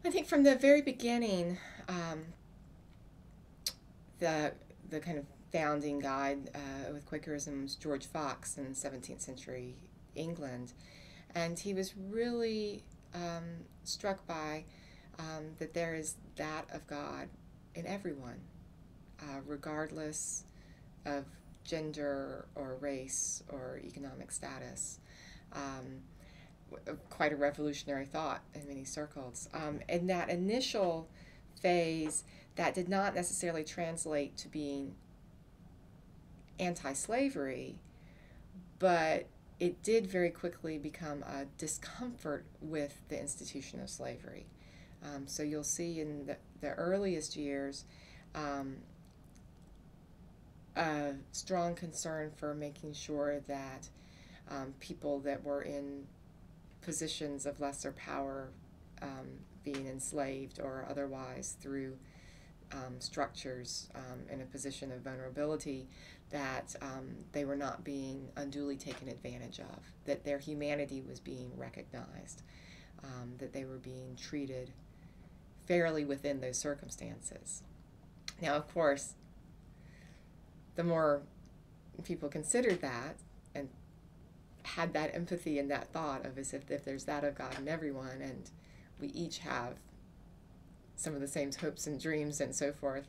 I think from the very beginning, the kind of founding guide with Quakerism was George Fox in 17th century England, and he was really struck by that there is that of God in everyone, regardless of gender or race or economic status. Quite a revolutionary thought in many circles. In that initial phase, that did not necessarily translate to being anti-slavery, but it did very quickly become a discomfort with the institution of slavery. So you'll see in the earliest years a strong concern for making sure that people that were in positions of lesser power being enslaved or otherwise through structures in a position of vulnerability, that they were not being unduly taken advantage of, that their humanity was being recognized, that they were being treated fairly within those circumstances. Now, of course, the more people considered that and had that empathy and that thought of as if there's that of God in everyone, and we each have some of the same hopes and dreams and so forth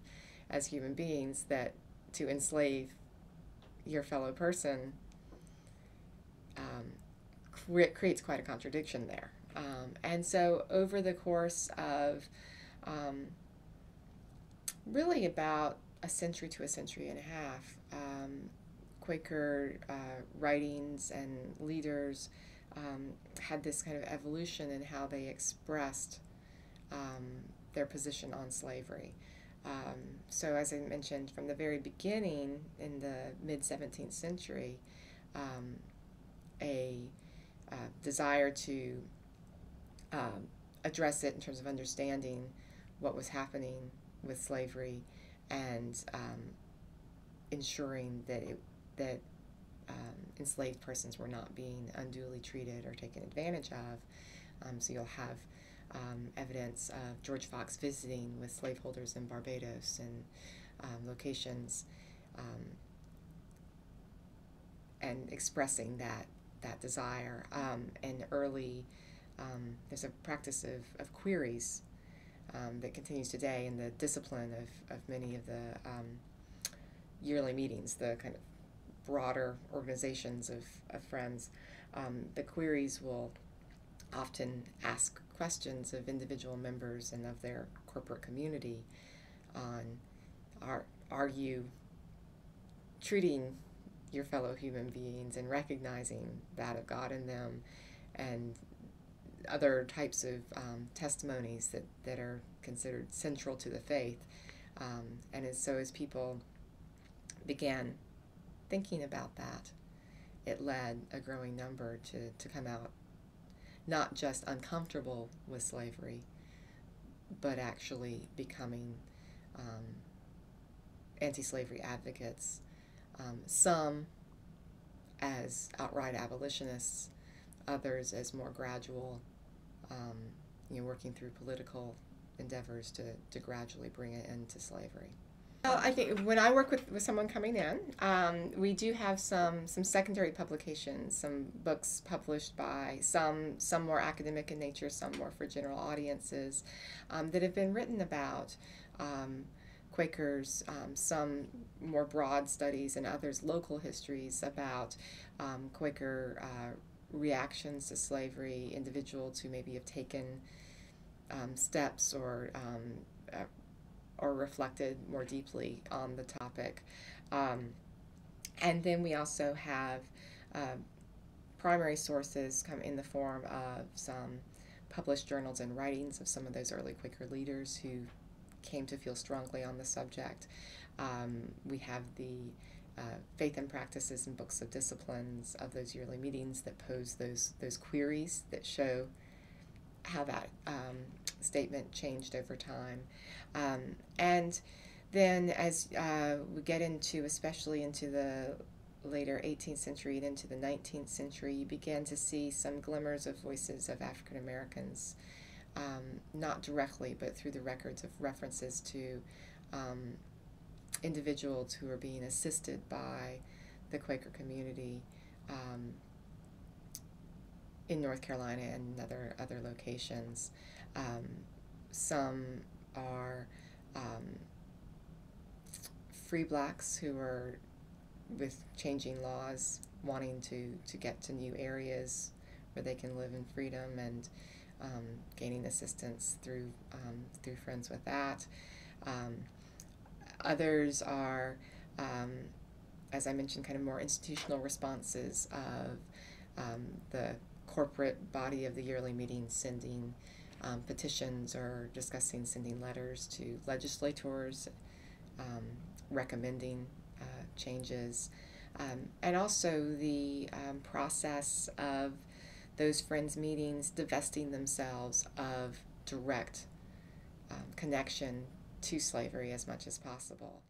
as human beings, that to enslave your fellow person creates quite a contradiction there. And so over the course of really about a century to a century and a half, Quaker writings and leaders had this kind of evolution in how they expressed their position on slavery. So as I mentioned, from the very beginning in the mid-17th century, a desire to address it in terms of understanding what was happening with slavery and ensuring that enslaved persons were not being unduly treated or taken advantage of. So you'll have evidence of George Fox visiting with slaveholders in Barbados and locations and expressing that desire. And early, there's a practice of queries that continues today in the discipline of many of the yearly meetings, the kind of broader organizations of friends. The queries will often ask questions of individual members and of their corporate community on are you treating your fellow human beings and recognizing that of God in them, and other types of testimonies that are considered central to the faith. And as people began thinking about that, it led a growing number to come out not just uncomfortable with slavery, but actually becoming anti-slavery advocates, some as outright abolitionists, others as more gradual, working through political endeavors to gradually bring an end to slavery. Well, I think when I work with someone coming in, we do have some secondary publications, some books published by some more academic in nature, some more for general audiences, that have been written about Quakers, some more broad studies, and others local histories about Quaker reactions to slavery, individuals who maybe have taken steps or reflected more deeply on the topic. And then we also have primary sources come in the form of some published journals and writings of some of those early Quaker leaders who came to feel strongly on the subject. We have the faith and practices and books of disciplines of those yearly meetings that pose those queries that show how that statement changed over time. And then as we get into, especially into the later 18th century and into the 19th century, you begin to see some glimmers of voices of African Americans not directly, but through the records of references to individuals who are being assisted by the Quaker community in North Carolina and other locations. Some are free blacks who are, with changing laws, wanting to get to new areas where they can live in freedom, and gaining assistance through friends with that. Others are, as I mentioned, kind of more institutional responses of the corporate body of the yearly meeting sending petitions or discussing sending letters to legislators, recommending changes, and also the process of those friends meetings divesting themselves of direct connection to slavery as much as possible.